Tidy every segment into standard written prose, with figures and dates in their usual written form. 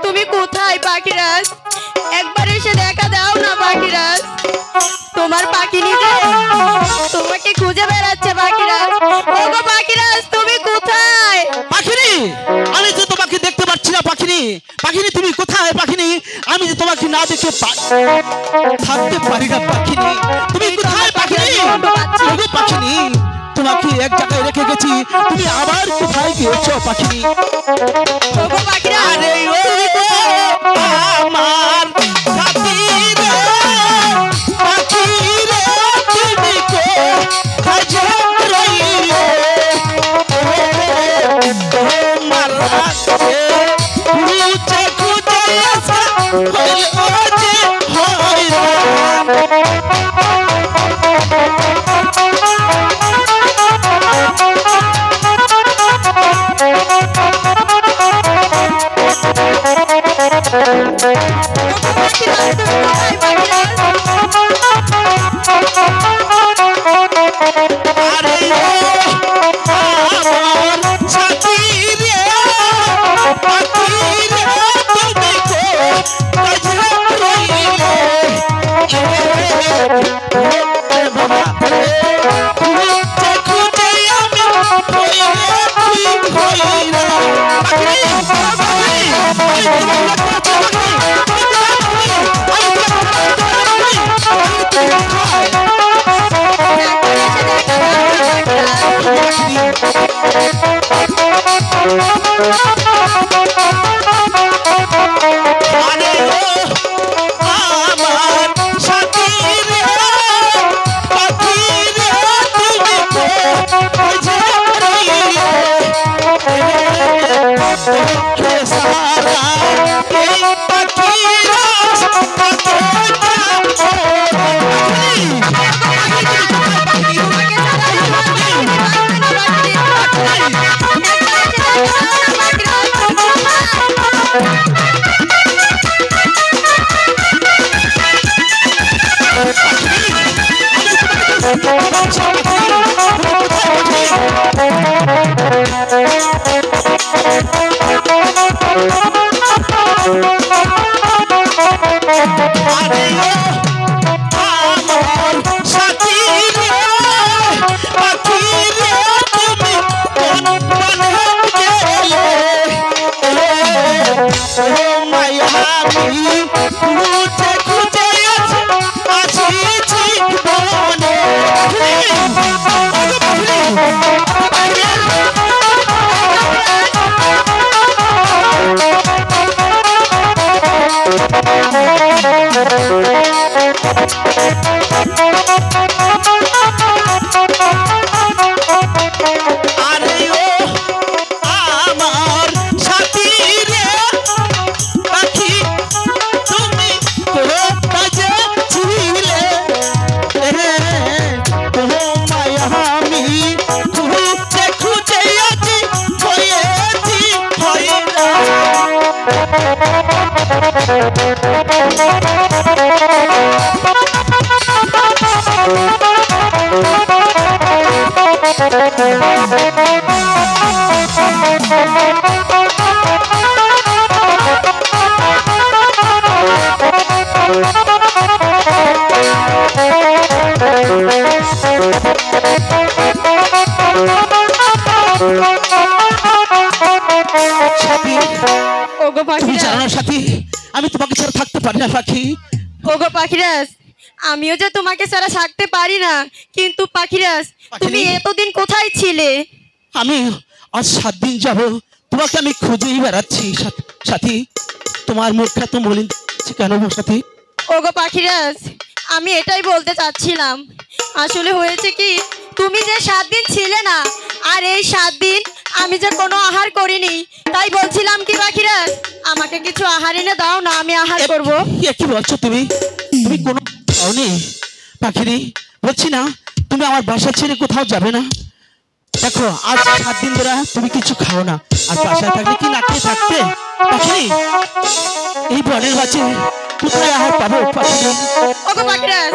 তুমি কোথায় পাখিরাজ? একবার এসে দেখা দাও না পাখিরাজ। তোমার পাখিনি যে তোমাকে খুঁজে বেড়াচ্ছে পাখিরাজ। ওগো পাখিরাজ, তুমি কোথায়? পাখিনি, আমি যে তোমাকে দেখতে পাচ্ছি না পাখিনি। পাখিনি তুমি কোথায় পাখিনি? আমি যে তোমাকে না দেখে থাকতে পারি না পাখিনি। তুমি কোথায় পাখিনি? ওগো পাখিনি, তোমাকে এক জায়গায় রেখে গেছি, তুমি আবার কোথায় গিয়েছো পাখিনি? ওগো পাখিরাজ, আরে ও আমার সাথী রে, পাখি রে, তুমি কোথায় রইলে? তোমার কাছে খুঁজে খুঁজে আসা হইল যে হয়রান। আমি তোমাকে ছাড়া থাকতে পারি না পাখি। ওগো পাখিরাজ, আমিও যে তোমাকে ছাড়া থাকতে পারি না, কিন্তু পাখিরাজ তুমি এতদিন কোথায় ছিলে? আমি আজ 7 দিন যাব তোমাকে আমি খুঁজেই বেড়াচ্ছি সাথী। তোমার মুখটা তো মলিন কেন সাথী? ওগো পাখিরাজ, আমি এটাই বলতে চাচ্ছিলাম, আসলে হয়েছে কি, তুমি যে 7 দিন ছিলে না, আর এই 7 দিন আমি যে কোনো আহার করিনি, তাই বলছিলাম কি পাখিরাজ, আমাকে কিছু আহার এনে দাও না, আমি আহার করব। কি বলছো তুমি? তুমি কোনো খাওনি পাখিরি? বলছি না তুমি আমার বাসা ছেড়ে কোথাও যাবে না। দেখো আজ 7 দিন ধরে তুমি কিছু খাও না, আর বাসায় থাকলে কি না খেয়ে থাকতে পাখিরি? এই বনের মাঝে কোথায় আহার পাবো পাখিরি? ওগো পাখিরাজ,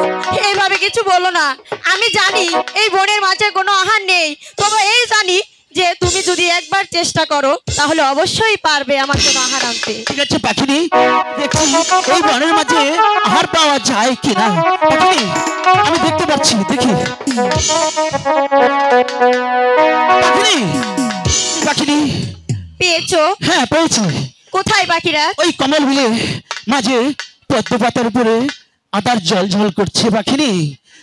এইভাবে কিছু বলো না। আমি জানি এই বনের মাঝে কোনো আহার নেই, তবে এই জানি যে তুমি যদি একবার চেষ্টা করো তাহলে অবশ্যই পারবে আমার জন্য আহার আনতে। ঠিক আছে পাখিনি, দেখি এই বনের মাঝে আহার পাওয়া যায় কিনা। পাখিনি, আমি দেখতে পাচ্ছি, দেখি। পাখিনি, পাখিনি, পেয়েছো? হ্যাঁ পেয়েছি। কোথায় পাখিরাজ? ওই কমল বিলে মাঝে পদ্ম পাতার উপরে আদার জল ঝল করছে পাখিনি।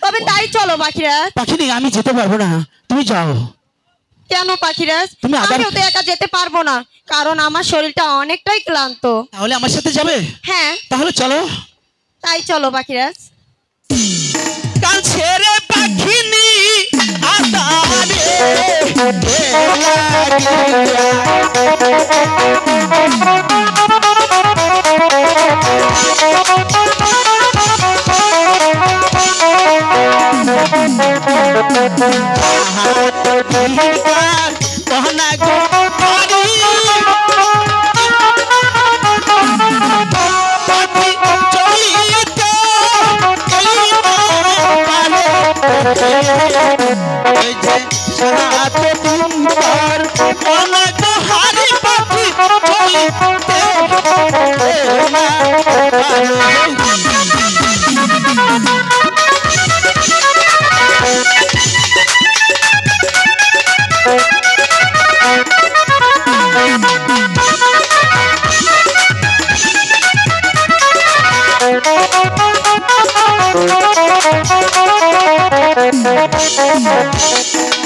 তবে তাই চলো পাখিরাজ। পাখিনি, আমি যেতে পারবো না, তুমি যাও। কেন পাখিরাজ? তুমি আমিও তো একা যেতে পারবো না, কারণ আমার শরীরটা অনেকটাই ক্লান্ত। তাহলে আমার সাথে যাবে? হ্যাঁ তাহলে চলো। তাই চলো পাখিরাজ। কাল ছেড়ে পাখিনি আদারে कहना गो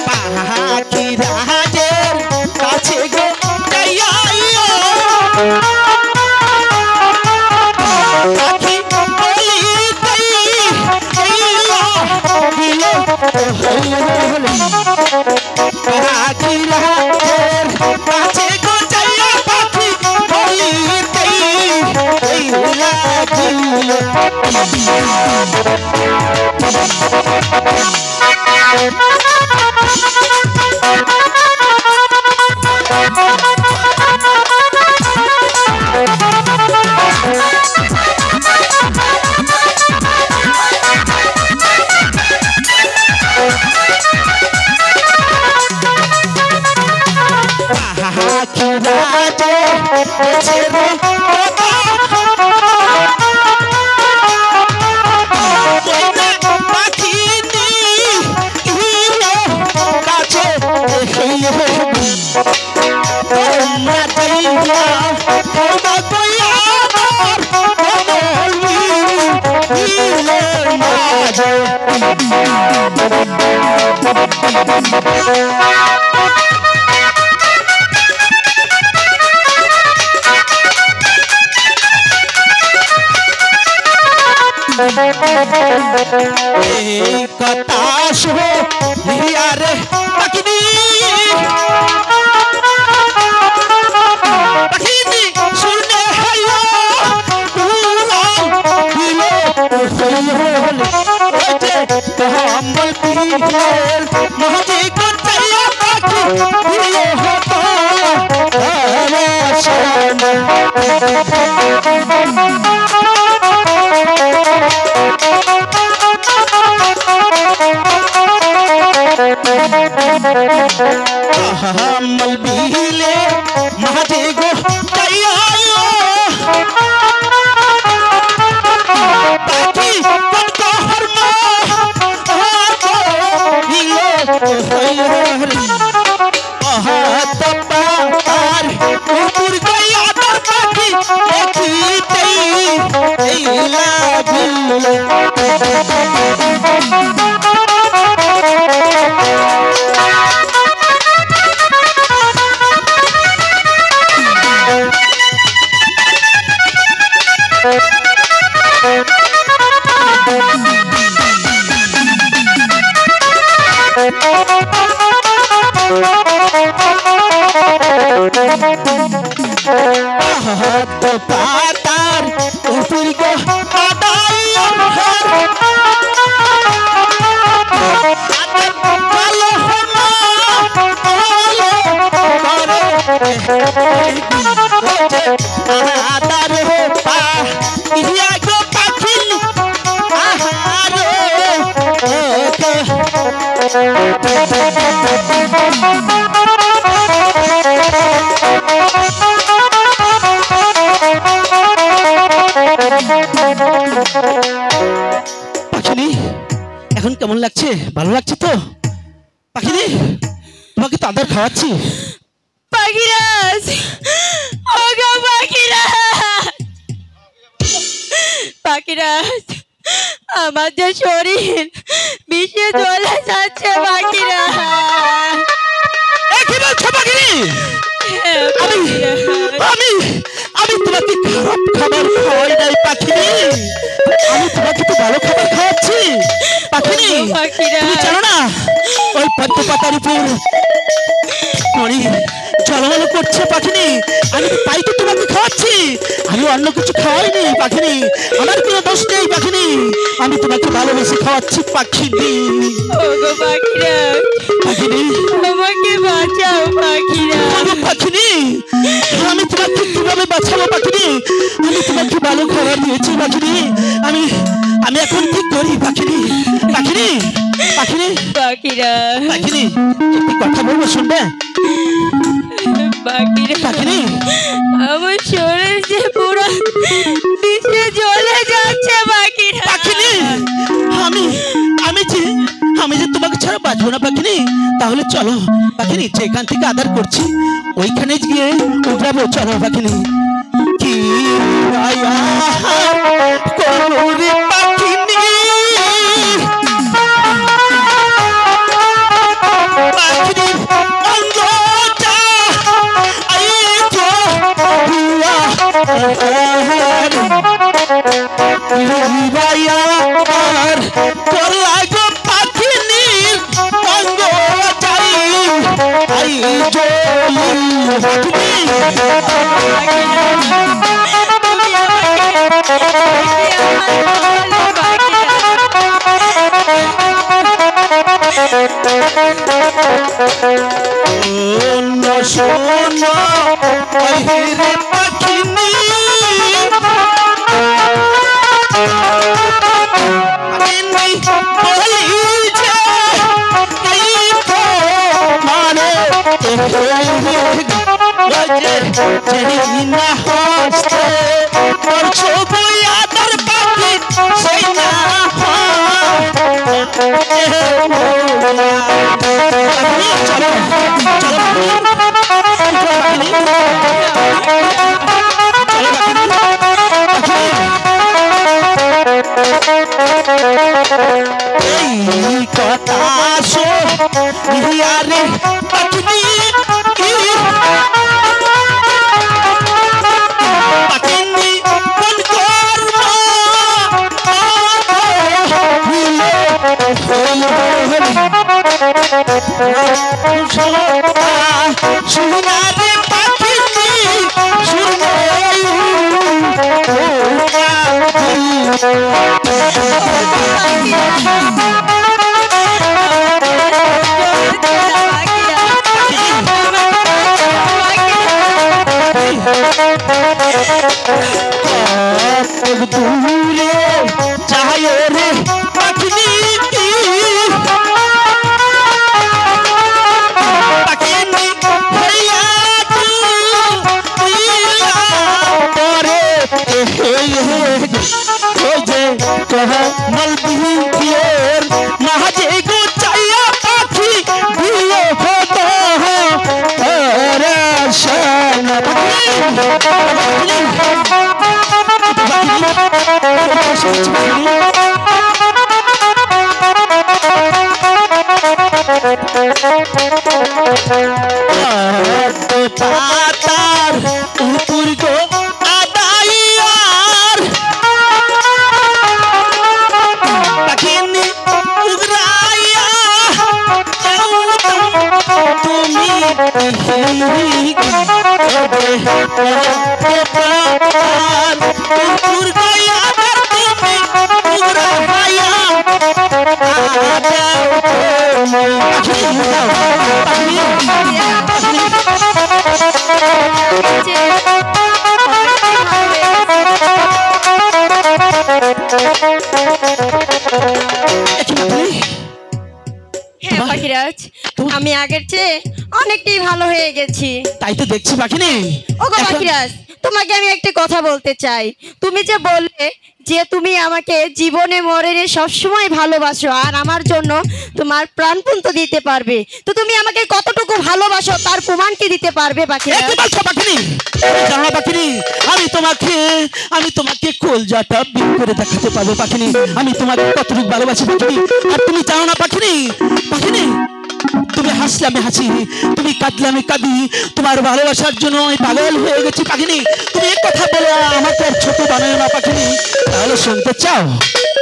পাখি রাজের কাছে গো যাইয়া পাখি বলিতেই দিল পাখি রাজের কাছে গো যাইয়া পাখি বলিতেই দিল। কথা শুনে রে পাখিনি পাখিনি শুনে হলো দিলে কমল পিলের মহাজি কোথায় পাখি দিলে হতো कमल बिले महाजे गो कहियो पाखी कत हरमा बिले अहत पार उपुर गया तर पाखी देखीते एला बिले हाथ पातार ऊपर को आदाई कालो होना आदार हो पा इया को पाखिल आहारो ভালো লাগছে তো পাখিনি? তোমাকে তো আদর খাওয়াচ্ছি। পাখিরাজ, ওগো পাখিরাজ, পাখিরাজ, আমার যে শরীর বিষে চলে যাচ্ছে পাখিরাজ। কি বলছো পাখিনি? আমি আমি তোমাকে খারাপ খাবার খাওয়াই নাই পাখিনি, আমি তোমাকে তো ভালো খাবার খাওয়াচ্ছি পাখিনি। তুমি জানো না ওই পদ্ম পাতার উপর মনি জলমল করছে পাখিনি, আমি তাই তো তোমাকে খাওয়াচ্ছি, আমি অন্য কিছু খাওয়াইনি পাখিনি, আমার কোনো দোষ নেই পাখিনি, আমি তোমাকে ভালোবেসে খাওয়াচ্ছি পাখিনি। ওগো পাখিরাজ, পাখিনি আমাকে বাঁচাও পাখিরাজ। পাখিনি আমি তোমাকে কিভাবে বাঁচাবো পাখিনি? আমি তোমাকে ভালো খাবার দিয়েছি পাখিনি, আমি আমি এখন কি করি পাখিনি? পাখিনি পাখিনি পাখিরাজ, পাখিনি একটি কথা বলবো শুনবে পাখিরাজ, পাখিনি? আমার শরীর যে পুরো বিষে জ্বলে যাচ্ছে পাখিরাজ। পাখিনি আমি আমি যে আমি যে তোমাকে ছাড়া বাঁচবো না পাখিনি, তাহলে চলো পাখিনি যেখান থেকে আদর করছি ওইখানে গিয়ে উঠবো, চলো পাখিনি। কি আয়া করুরে পাখিনি, পাখিনি অঙ্গটা আইতো হুয়া আর করলা গো পাখিনি অঙ্গ চাই আই শোনো রে পাখিনি, কথা শো রে পাখিনি, পাখিনি কোন কর্ম শুনারে পাখিনি শুনে দূরে চাই রে পাখিনি, পাখিনি হইয়া পরে যে কমল বিহির মাঝে গো চাইয়া পাখি দিয়ে হতো পাতার উপর গো আদাইয়ার পাখিনি উগরাইয়া তুমি হ্যাঁ পাখিরাজ, আমি আগের চেয়ে অনেকটাই ভালো হয়ে গেছি। তাই তো দেখছি পাখিনি। ওগো পাখিরাজ, তোমাকে আমি একটা কথা বলতে চাই। তুমি যে বললে যে তুমি আমাকে জীবনে মরণে সবসময় ভালোবাসো আর আমার জন্য তোমার প্রাণপণ তো দিতে পারবে, তো তুমি আমাকে কতটুকু ভালোবাসো তার প্রমাণ কি দিতে পারবে পাখিরাজ? কি বলছো পাখিনি? তুমি জানো না পাখিনি, আমি তোমাকে কলজাটা বিল করে দেখাতে পারবো পাখিনি, আমি তোমাকে কতটুকু ভালোবাসি পাখিনি। আর তুমি জানো না পাখিনি, পাখিনি তুমি হাসলে আমি হাসি, তুমি কাঁদলে আমি কাঁদি, তোমার ভালোবাসার জন্য আমি পাগল হয়ে গেছি পাখিনি। তুমি এক কথা বলে আমাকে আর ছোট বানায় না পাখিনি, তাহলে শুনতে চাও?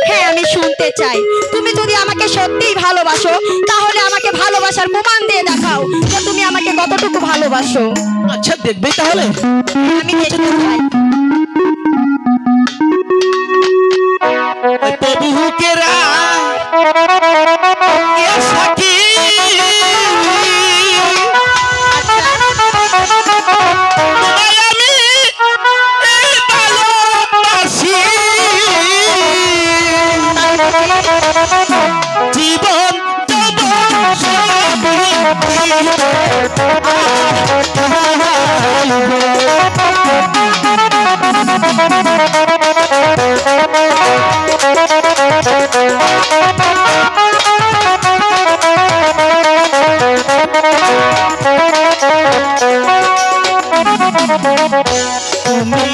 হ্যাঁ, আমি শুনতে চাই। তুমি যদি আমাকে সত্যিই ভালোবাসো তাহলে আমাকে ভালোবাসার প্রমাণ দিয়ে দেখাও যে তুমি আমাকে কতটুকু ভালোবাসো। আচ্ছা দেখবে তাহলে, আমি দেখতে চাই। প্রভুকেরা সাকি জীবন তুমি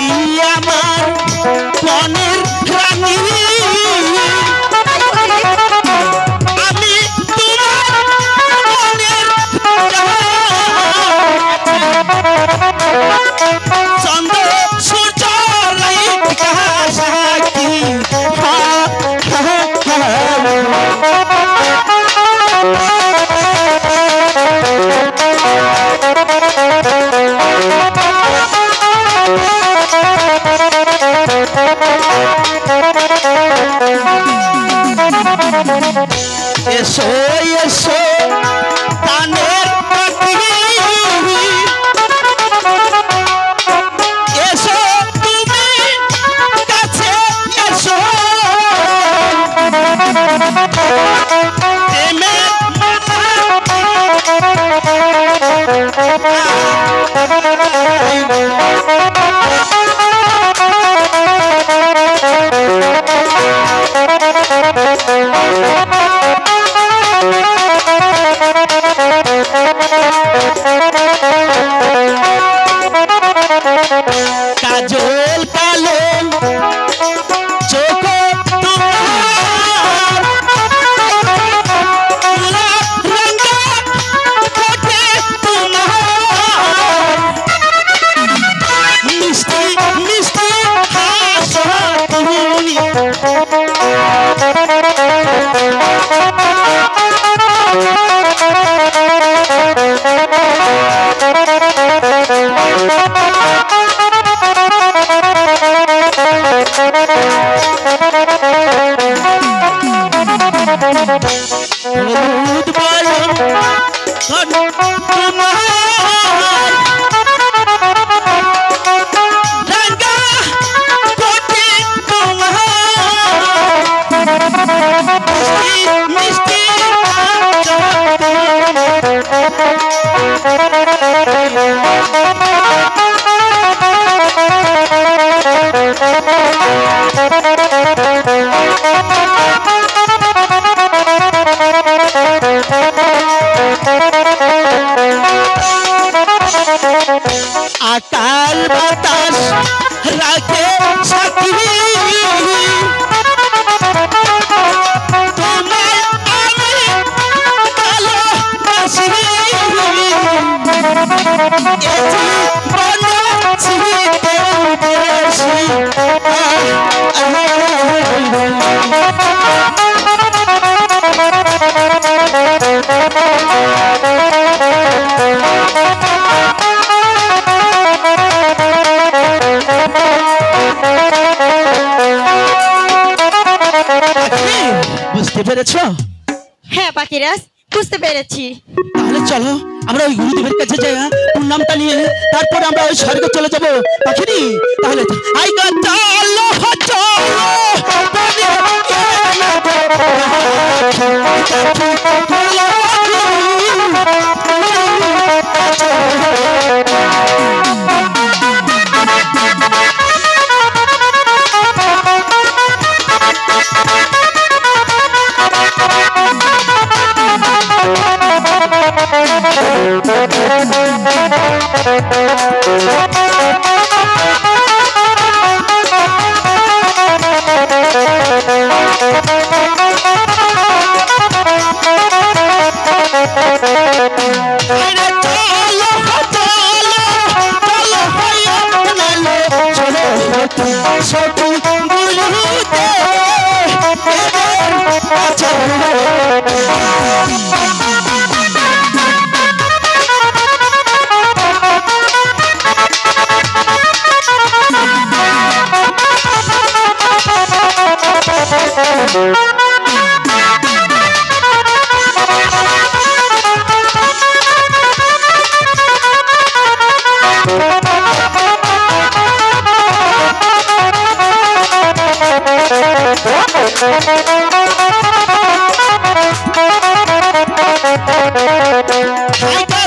আমার মনের রানী, আমি তোমার মনের চন্দ্র সূর্য সাকি এসো এসো প্রাণের পাখি, এসো তুমি কাছে এসো, প্রেমের কাজল কালো চোখ মিষ্টি মিষ্টি হাসো তুমি, আকাল বাতাস রাখে সাথী, তোমায় আমি ভালোবাসি, বুঝতে পেরেছ? হ্যাঁ পাখিরাজ, বুঝতে পেরেছি। তাহলে চলো আমরা ওই গুরুদেবের কাছে যাই, ওর নামটা নিয়ে তারপর আমরা ওই স্বর্গে চলে যাবো পাখিনি। তাহলে আইগা চলো চলো I